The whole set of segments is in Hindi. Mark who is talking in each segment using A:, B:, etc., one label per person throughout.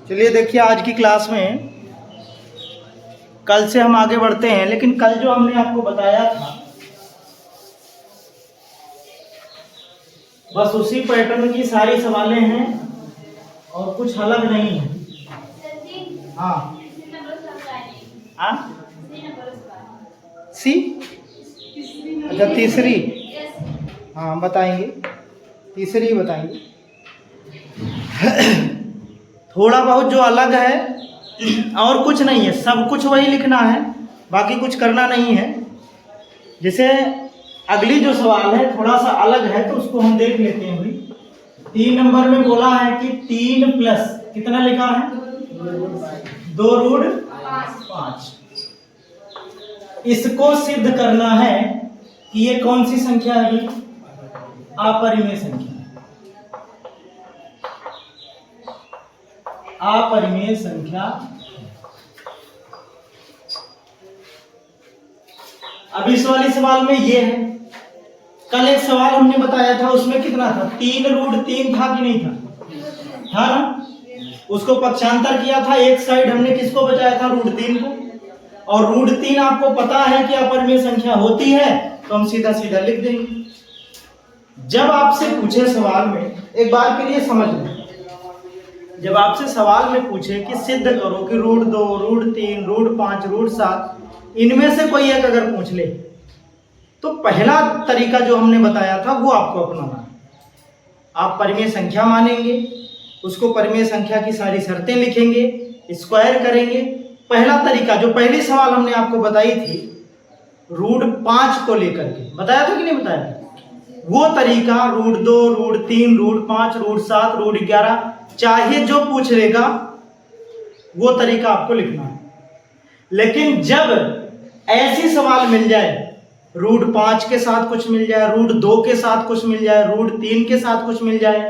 A: चलिए देखिए, आज की क्लास में कल से हम आगे बढ़ते हैं, लेकिन कल जो हमने आपको बताया था बस उसी पैटर्न की सारी सवालें हैं और कुछ अलग नहीं है। हाँ हाँ सी, अच्छा तीसरी, हाँ बताएंगे, तीसरी बताएंगे। थोड़ा बहुत जो अलग है और कुछ नहीं है, सब कुछ वही लिखना है, बाकी कुछ करना नहीं है। जैसे अगली जो सवाल है थोड़ा सा अलग है तो उसको हम देख लेते हैं। भाई 3 नंबर में बोला है कि 3 प्लस कितना लिखा है, 2√5। इसको सिद्ध करना है कि ये कौन सी संख्या है, अपरिमेय संख्या, अपरिमेय संख्या। अब इस वाली सवाल में ये है, कल एक सवाल हमने बताया था उसमें कितना था, 3√3 था कि नहीं था ना। उसको पक्षांतर किया था, एक साइड हमने किसको बचाया था, √3 को। और √3 आपको पता है कि अपरिमेय संख्या होती है, तो हम सीधा सीधा लिख देंगे। जब आपसे पूछे सवाल में, एक बार के लिए समझ लें, जब आपसे सवाल में पूछे कि सिद्ध करो कि √2, √3, √5, √7 इनमें से कोई एक अगर पूछ ले, तो पहला तरीका जो हमने बताया था वो आपको अपनाना है। आप परिमेय संख्या मानेंगे, उसको परिमेय संख्या की सारी शर्तें लिखेंगे, स्क्वायर करेंगे। पहला तरीका जो पहली सवाल हमने आपको बताई थी √5 को लेकर के, बताया था कि नहीं बताया था, वो तरीका √2, √3, √5, √7, √11 चाहे जो पूछ लेगा वो तरीका आपको लिखना है। लेकिन जब ऐसी सवाल मिल जाए, √5 के साथ कुछ मिल जाए, √2 के साथ कुछ मिल जाए, √3 के साथ कुछ मिल जाए,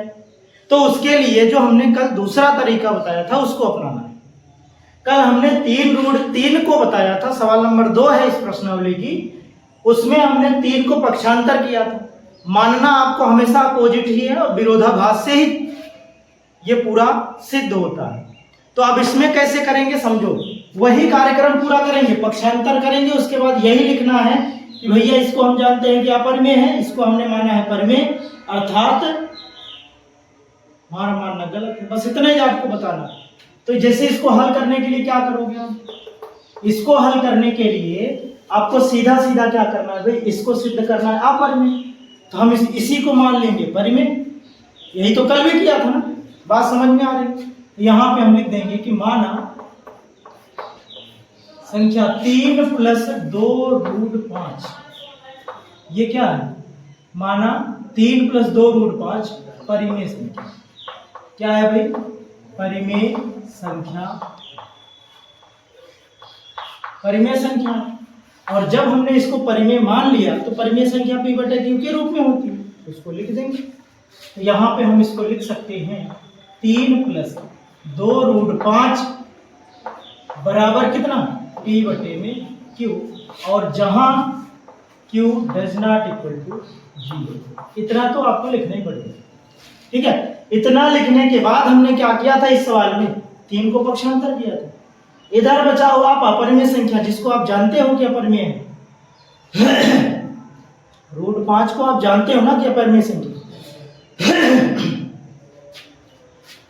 A: तो उसके लिए जो हमने कल दूसरा तरीका बताया था उसको अपनाना है। कल हमने 3√3 को बताया था, सवाल नंबर 2 है इस प्रश्नावली की, उसमें हमने 3 को पक्षांतर किया था। मानना आपको हमेशा अपोजिट ही है और विरोधाभास से ही ये पूरा सिद्ध होता है। तो अब इसमें कैसे करेंगे समझो, वही कार्यक्रम पूरा करेंगे, पक्षांतर करेंगे, उसके बाद यही लिखना है कि भैया इसको हम जानते हैं कि अपरिमेय है, इसको हमने माना है परिमेय, अर्थात हमारा मानना गलत है। बस इतना ही आपको बताना। तो जैसे इसको हल करने के लिए क्या करोगे आप, इसको हल करने के लिए आपको सीधा सीधा क्या करना है भाई, इसको सिद्ध करना है अपरिमेय, तो हम इसी को मान लेंगे परिमेय। यही तो कल भी किया था ना, बात समझ में आ रही। यहां पे हम लिख देंगे कि माना संख्या 3 प्लस 2√5, ये क्या है, माना 3 प्लस 2√5 परिमेय संख्या। क्या है भाई, परिमेय संख्या, परिमेय संख्या। और जब हमने इसको परिमेय मान लिया तो परिमेय संख्या p/q के रूप में होती है, उसको लिख देंगे। तो यहां पे हम इसको लिख सकते हैं 3 प्लस 2√5 बराबर कितना, p/q, और जहां q does not equal to 0। इतना तो आपको लिखना ही पड़ेगा, ठीक है। इतना लिखने के बाद हमने क्या किया था, इस सवाल में 3 को पक्षांतर किया था। इधर बचा हुआ आप अपरिमेय संख्या, जिसको आप जानते हो कि अपरिमेय है, √5 को आप जानते हो ना कि अपरिमेय संख्या।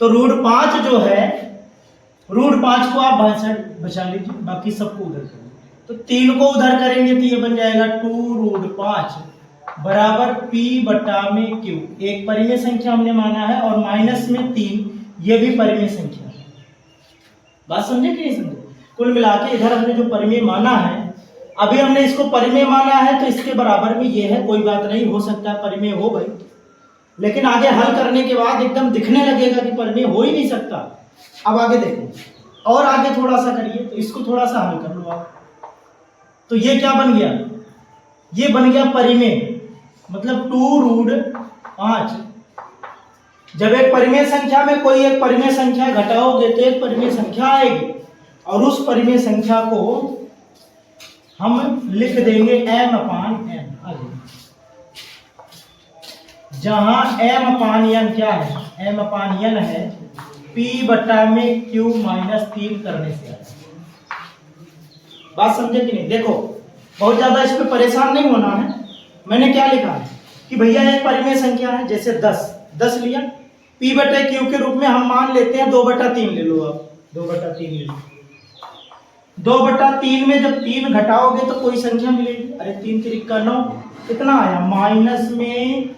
A: तो √5 जो है, √5 को आप बचा लीजिए, बाकी सबको उधर करेंगे। तो 3 को उधर करेंगे तो ये बन जाएगा 2√5 बराबर p/q। एक परिमेय संख्या हमने माना है और माइनस में 3, ये भी परिमेय संख्या है। बात समझे कि नहीं समझे। कुल मिला के इधर हमने जो परिमेय माना है, अभी हमने इसको परिमेय माना है तो इसके बराबर में ये है, कोई बात नहीं, हो सकता है परिमेय हो भाई, लेकिन आगे हल करने के बाद एकदम दिखने लगेगा कि परिमेय हो ही नहीं सकता। अब आगे देखो, और आगे थोड़ा सा करिए, तो इसको थोड़ा सा हल कर लो आप। तो ये क्या बन गया, ये बन गया परिमेय, मतलब 2√5। जब एक परिमेय संख्या में कोई एक परिमेय संख्या घटाओगे तो एक परिमेय संख्या आएगी, और उस परिमेय संख्या को हम लिख देंगे m/n। जहां m/n क्या है, m/n है P बटा में Q माइनस 3 करने से आता है। बात समझे कि नहीं? देखो बहुत ज्यादा इस पे परेशान नहीं होना है। मैंने क्या लिखा है कि भैया एक परिमेय संख्या है, जैसे 10 लिया, P बटे Q के रूप में हम मान लेते हैं 2/3 ले लो, आप 2/3 ले लो। 2/3 में जब 3 घटाओगे तो कोई संख्या मिलेगी। अरे 3 3 9 कितना आया? माइनस में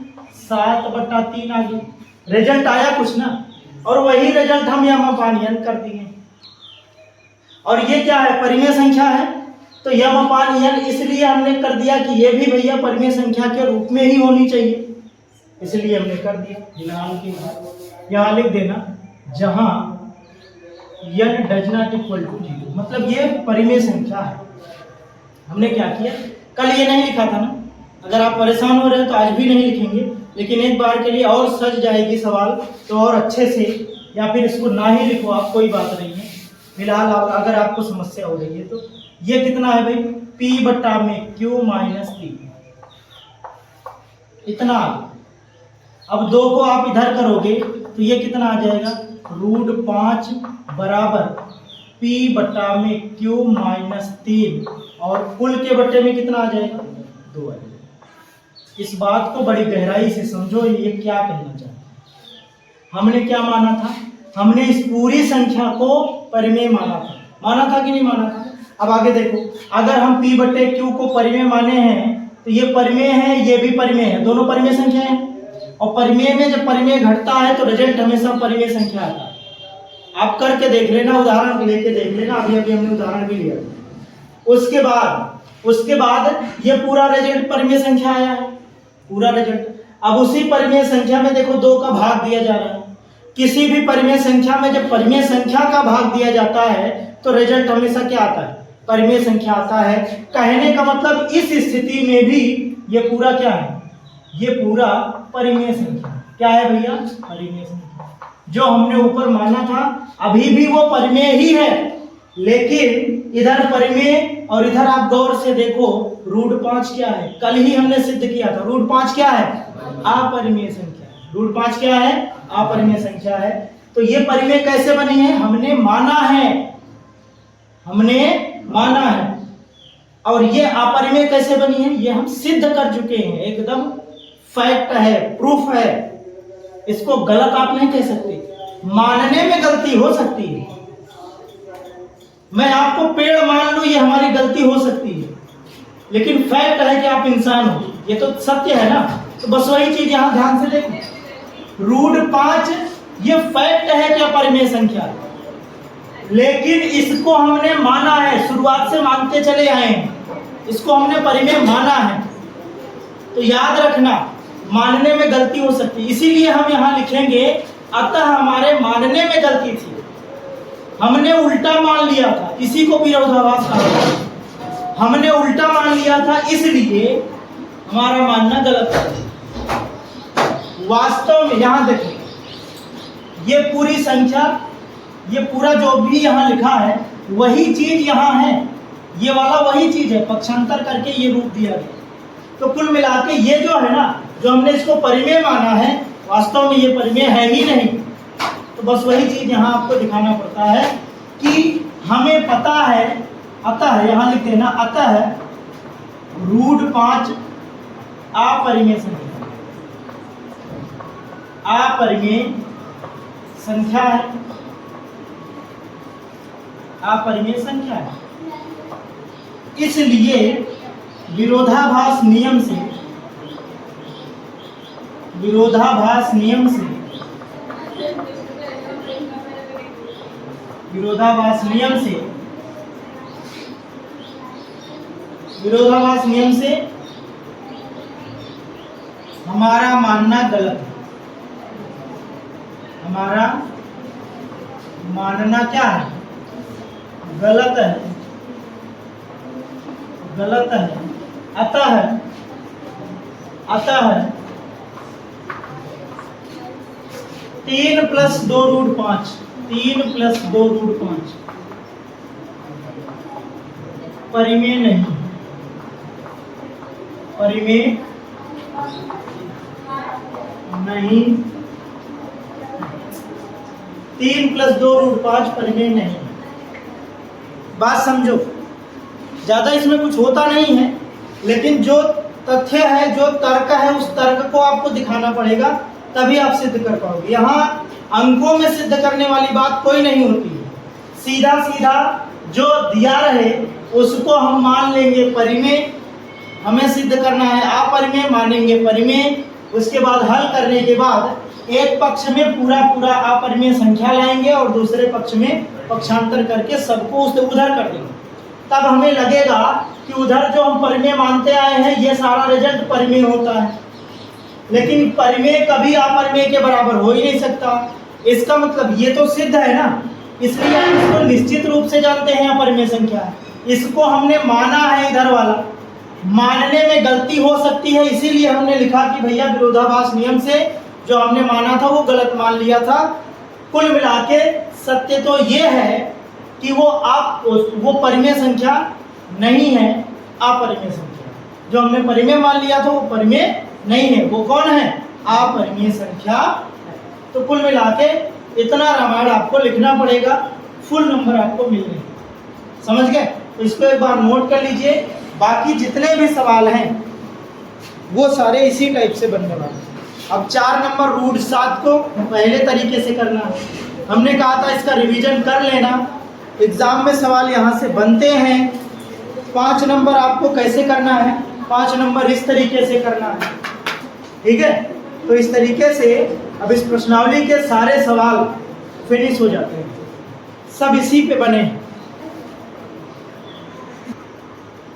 A: 7/3 आ गया। रिजल्ट आया कुछ ना, और वही रिजल्ट हम यम अपान n कर दिए। और ये क्या है? परिमेय संख्या है, तो यम अपान n इसलिए हमने कर दिया कि ये भी भैया परिमेय संख्या के रूप में ही होनी चाहिए, इसलिए हमने कर दिया। फिलहाल के बाद यहाँ लिख देना जहां n does not equal to 0, मतलब ये परिमेय संख्या है। हमने क्या किया, कल ये नहीं लिखा था ना, अगर आप परेशान हो रहे हैं तो आज भी नहीं लिखेंगे, लेकिन एक बार के लिए और सज जाएगी सवाल तो और अच्छे से, या फिर इसको ना ही लिखो आप, कोई बात नहीं है। फिलहाल अगर आपको समस्या हो रही है तो ये कितना है भाई? P बटा में Q माइनस 3 इतना। अब 2 को आप इधर करोगे तो ये कितना आ जाएगा? √5 बराबर P बटा में Q माइनस 3, और कुल के बट्टे में कितना आ जाएगा? 2 आ जाएगा। इस बात को बड़ी गहराई से समझो, ये क्या कहना चाहता है। हमने क्या माना था? हमने इस पूरी संख्या को परिमेय माना था कि नहीं माना था? अब आगे देखो, अगर हम P बटे Q को परिमेय माने हैं तो ये परिमेय है, ये भी परिमेय है, दोनों परिमेय संख्या है। और परिमेय में जब परिमेय घटता है तो रिजल्ट हमेशा परिमेय संख्या आता है। आप करके देख लेना, उदाहरण लेके देख लेना, अभी हमने उदाहरण भी लिया। उसके बाद ये पूरा रिजल्ट परिमेय संख्या आया है, पूरा रिजल्ट। अब उसी परिमेय संख्या में देखो 2 का भाग दिया जा रहा है। किसी भी परिमेय संख्या में जब परिमेय संख्या का भाग दिया जाता है तो रिजल्ट हमेशा क्या आता है? परिमेय संख्या आता है। कहने का मतलब इस स्थिति में भी ये पूरा क्या है? ये पूरा परिमेय संख्या। क्या है भैया? परिमेय संख्या। जो हमने ऊपर माना था अभी भी वो परिमेय ही है, लेकिन इधर परिमेय और इधर आप गौर से देखो √5 क्या है? कल ही हमने सिद्ध किया था √5 क्या है? अपरिमेय संख्या। √5 क्या है? अपरिमेय संख्या है। तो ये परिमेय कैसे बनी है? हमने माना है। और ये अपरिमेय कैसे बनी है? ये हम सिद्ध कर चुके हैं, एकदम फैक्ट है, प्रूफ है। इसको गलत आप नहीं कह सकते। मानने में गलती हो सकती है, मैं आपको पेड़ मान लूं ये हमारी गलती हो सकती है, लेकिन फैक्ट है कि आप इंसान हो, ये तो सत्य है ना। तो बस वही चीज यहां ध्यान से देखो, √5 ये फैक्ट है कि अपरिमेय संख्या है, लेकिन इसको हमने माना है, शुरुआत से मानते चले आए हैं, इसको हमने परिमेय माना है। तो याद रखना, मानने में गलती हो सकती है, इसीलिए हम यहां लिखेंगे अतः हमारे मानने में गलती थी, हमने उल्टा मान लिया था। इसी को विरोधाभास कहा जाता है। हमने उल्टा मान लिया था, इसलिए हमारा मानना गलत है। वास्तव में यहां देखो, ये पूरी संख्या, ये पूरा जो भी यहां लिखा है वही चीज यहां है, ये वाला वही चीज है, पक्षांतर करके ये रूप दिया गया। तो कुल मिला के ये जो है ना, जो हमने इसको परिमेय माना है, वास्तव में ये परिमेय है ही नहीं। तो बस वही चीज यहाँ आपको दिखाना पड़ता है कि हमें पता है, अतः यहां लिख देना, अतः √5 अपरिमेय संख्या, अपरिमेय संख्या है, अपरिमेय संख्या है। इसलिए विरोधाभास नियम से विरोधाभास नियम से हमारा मानना गलत है। हमारा मानना क्या है? गलत है। अतः 3 + 2 √5 परिमेय नहीं, 3 + 2 √5 परिमेय नहीं है। बात समझो, ज्यादा इसमें कुछ होता नहीं है, लेकिन जो तथ्य है, जो तर्क है, उस तर्क को आपको दिखाना पड़ेगा, तभी आप सिद्ध कर पाओगे। यहाँ अंकों में सिद्ध करने वाली बात कोई नहीं होती है। सीधा सीधा जो दिया रहे उसको हम मान लेंगे परिमेय, हमें सिद्ध करना है अपरिमेय, मानेंगे परिमेय। उसके बाद हल करने के बाद एक पक्ष में पूरा पूरा अपरिमेय संख्या लाएंगे और दूसरे पक्ष में पक्षांतर करके सबको उससे उधर कर देंगे। तब हमें लगेगा कि उधर जो हम परिमेय मानते आए हैं ये सारा रिजल्ट परिमेय होता है, लेकिन परिमेय कभी अपरिमेय के बराबर हो ही नहीं सकता। इसका मतलब ये तो सिद्ध है ना, इसलिए हम इसको निश्चित रूप से जानते हैं अपरिमेय संख्या है। इसको हमने माना है, इधर वाला मानने में गलती हो सकती है, इसीलिए हमने लिखा कि भैया विरोधाभास नियम से जो हमने माना था वो गलत मान लिया था। कुल मिला के सत्य तो ये है कि वो परिमेय संख्या नहीं है, अपरिमेय संख्या। जो हमने परिमेय मान लिया था वो परिमेय नहीं है, वो कौन है? अपरिमेय संख्या। तो कुल मिला के इतना रामायण आपको लिखना पड़ेगा, फुल नंबर आपको मिल रहे। समझ गए? तो इसको एक बार नोट कर लीजिए। बाकी जितने भी सवाल हैं वो सारे इसी टाइप से बनने वाले हैं। अब 4 नंबर √7 को पहले तरीके से करना है। हमने कहा था इसका रिवीजन कर लेना, एग्जाम में सवाल यहाँ से बनते हैं। 5 नंबर आपको कैसे करना है? 5 नंबर इस तरीके से करना है, ठीक है? तो इस तरीके से अब इस प्रश्नावली के सारे सवाल फिनिश हो जाते हैं, सब इसी पे बने हैं।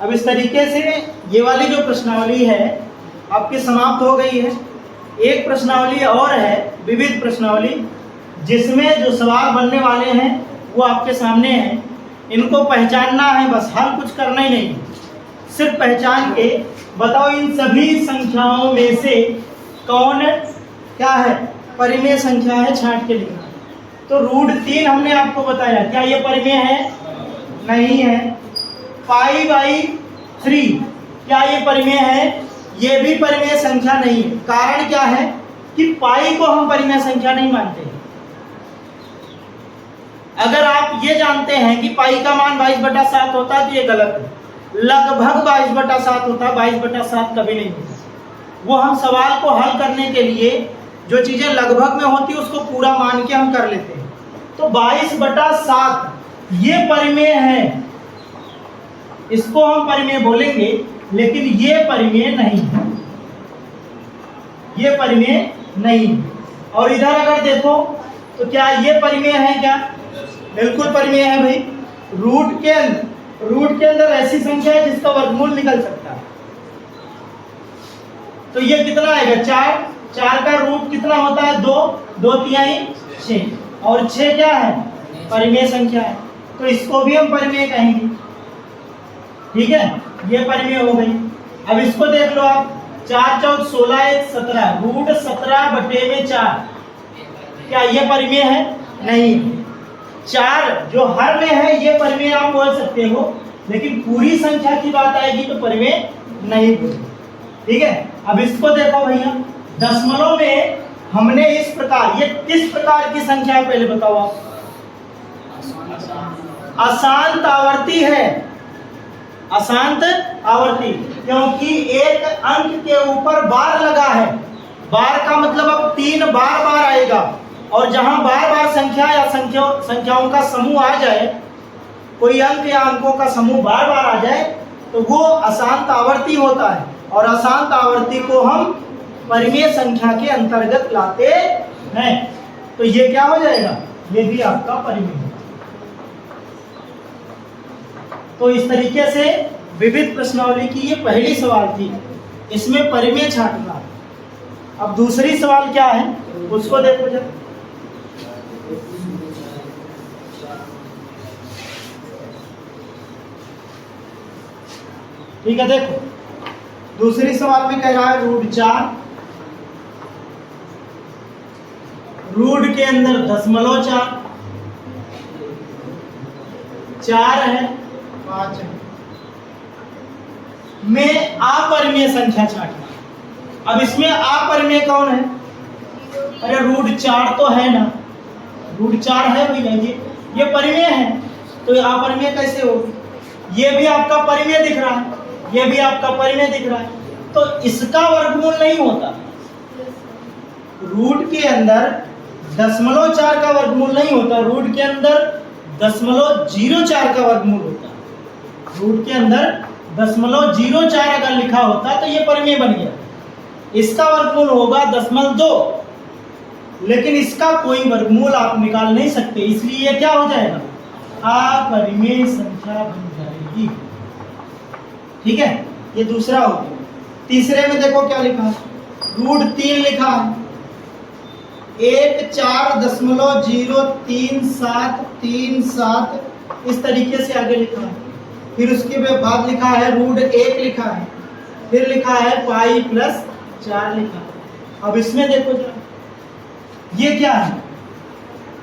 A: अब इस तरीके से ये वाली जो प्रश्नावली है आपकी समाप्त हो गई है। एक प्रश्नावली और है, विविध प्रश्नावली, जिसमें जो सवाल बनने वाले हैं वो आपके सामने हैं। इनको पहचानना है, बस हल कुछ करना ही नहीं, सिर्फ पहचान के बताओ इन सभी संख्याओं में से कौन क्या है परिमेय संख्या है, छांट के लिखना। तो √3 हमने आपको बताया, क्या ये परिमेय है? नहीं है। π/3 क्या ये परिमेय है? ये भी परिमेय संख्या नहीं है। कारण क्या है कि पाई को हम परिमेय संख्या नहीं मानते। अगर आप ये जानते हैं कि पाई का मान 22/7 होता है तो ये गलत है। लगभग 22/7 होता है, 22/7 कभी नहीं होता। वो हम सवाल को हल करने के लिए जो चीजें लगभग में होती है उसको पूरा मान के हम कर लेते हैं। तो 22/7 ये परिमेय है, इसको हम परिमेय बोलेंगे, लेकिन ये परिमेय नहीं है, ये परिमेय नहीं है। और इधर अगर देखो तो क्या ये परिमेय है? क्या बिल्कुल परिमेय है भाई। रूट के अंदर ऐसी संख्या है जिसका वर्गमूल निकल सकता है। तो ये कितना आएगा? 4 का रूट कितना होता है? 2, 2 तिहाई 6, और 6 क्या है? परिमेय संख्या है। तो इसको भी हम परिमेय कहेंगे, ठीक है? ये परिमेय हो गई। अब इसको देख लो आप, 4 × 4 = 16, 1 = 17, √17/4 क्या ये परिमेय है? नहीं। 4 जो हर में है ये परिमेय आप बोल सकते हो, लेकिन पूरी संख्या की बात आएगी तो परिमेय नहीं बोलेंगे, ठीक है? अब इसको देखो भैया, दशमलव में हमने इस प्रकार, ये किस प्रकार की संख्या है पहले बताओ आप? अशांत आवर्ती है, अशांत आवर्ती, क्योंकि एक अंक के ऊपर बार लगा है। बार का मतलब अब 3 बार आएगा, और जहां बार संख्या या संख्याओं का समूह आ जाए, कोई अंक या अंकों का समूह बार आ जाए तो वो अशांत आवर्ती होता है, और अशांत आवर्ती को हम परिमेय संख्या के अंतर्गत लाते हैं। तो ये क्या हो जाएगा? ये भी आपका परिमेय। तो इस तरीके से विविध प्रश्नावली की ये पहली सवाल थी, इसमें परिमेय छांटना। अब दूसरी सवाल क्या है उसको देखो जब। ठीक है, देखो दूसरी सवाल में कह रहा है √4, रूट के अंदर 0.4, 4 है, 5 है, में अपरिमेय संख्या छांटना। अब इसमें अपरिमेय कौन है? अरे √4 तो है ना, √4 है भैया, ये परिमेय है, तो ये अपरिमेय कैसे होगी? ये भी आपका परिमेय दिख रहा है, ये भी आपका परिमेय दिख रहा है, तो इसका वर्गमूल नहीं होता। रूट के अंदर 0.4 का वर्गमूल नहीं होता, रूट के अंदर 0.04 का वर्गमूल होता है। रूट के अंदर 0.04 अगर लिखा होता तो ये परिमेय बन गया। इसका वर्गमूल होगा 0.2, लेकिन इसका कोई वर्गमूल आप निकाल नहीं सकते, इसलिए ये क्या हो जाएगा? अपरिमेय संख्या बन जाएगी। ठीक है, ये दूसरा हो गया। तीसरे में देखो क्या लिखा है, √3 लिखा है, 4.03737 इस तरीके से आगे लिखा है। फिर उसके बाद लिखा है √1 लिखा है, फिर लिखा है पाई प्लस 4 लिखा है। अब इसमें देखो जरा, ये क्या है?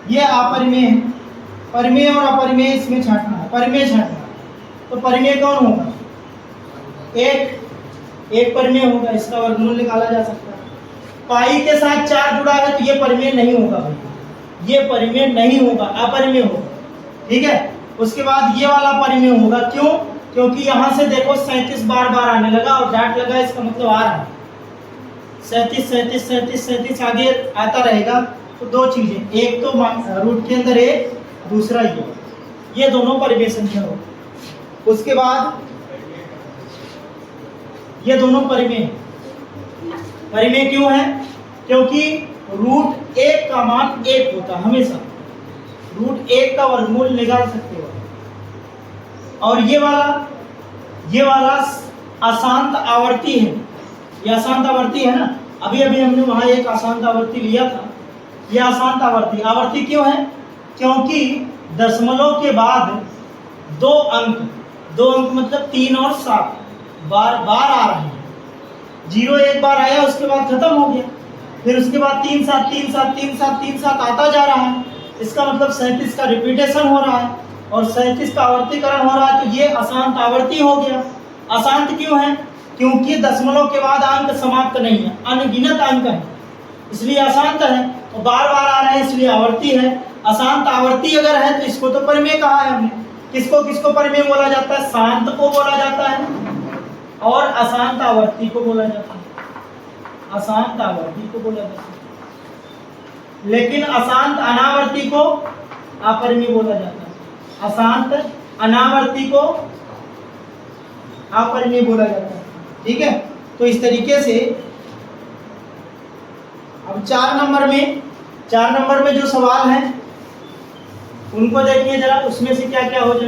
A: ये अपरिमेय है, परिमेय और अपरिमेय इसमें छांटना है, परिमेय छांटना है। तो परिमेय कौन होगा? एक परिमेय होगा, इसका वर्गमूल निकाला जा सकता है। पाई के साथ 4 जुड़ा है तो ये परिमेय नहीं होगा भाई, ये परिमेय नहीं होगा, अपरिमेय होगा। ठीक है, उसके बाद ये वाला परिमेय होगा। क्यों? क्योंकि यहां से देखो 37 बार बार आने लगा और डॉट लगा, इसका मतलब आ रहा है 37 37 37 37 आगे आता रहेगा। तो दो चीजें, एक तो रूट के अंदर एक, दूसरा ये दोनों परिमेय संख्या हो। उसके बाद ये दोनों परिमेय क्यों है? क्योंकि √1 का मान 1 होता है हमेशा, √1 का वर्गमूल निकाल सकते हो। और ये वाला अशांत आवर्ती है, ये अशांत आवर्ती है ना, अभी हमने वहां एक अशांत आवर्ती लिया था। ये अशांत आवर्ती क्यों है? क्योंकि दशमलव के बाद दो अंक मतलब 3 और 7 बार आ रहे हैं। 0 एक बार आया, उसके बाद खत्म हो गया, फिर उसके बाद 3 7 3 7 3 7 3 7 आता जा रहा है। इसका मतलब 37 का रिपीटेशन हो रहा है और 37 का आवर्तीकरण हो रहा है, तो ये अशांत आवर्ती हो गया। अशांत क्यों है? क्योंकि दशमलव के बाद अंक समाप्त नहीं है, अनगिनत अंक है, इसलिए अशांत है। और बार बार आ रहे हैं इसलिए आवर्ती है। अशांत आवर्ती अगर है तो इसको तो परिमेय कहा है हमने। किसको परिमेय बोला जाता है? शांत को बोला जाता है और अशांत आवर्ती को बोला जाता है, अशांत आवर्ती को बोला जाता है। लेकिन अशांत अनावर्ती को अपरिमेय बोला जाता है, अशांत अनावर्ती को अपरिमेय बोला जाता है। ठीक है, तो इस तरीके से अब 4 नंबर में जो सवाल हैं उनको देखिए जरा, उसमें से क्या क्या हो जाए।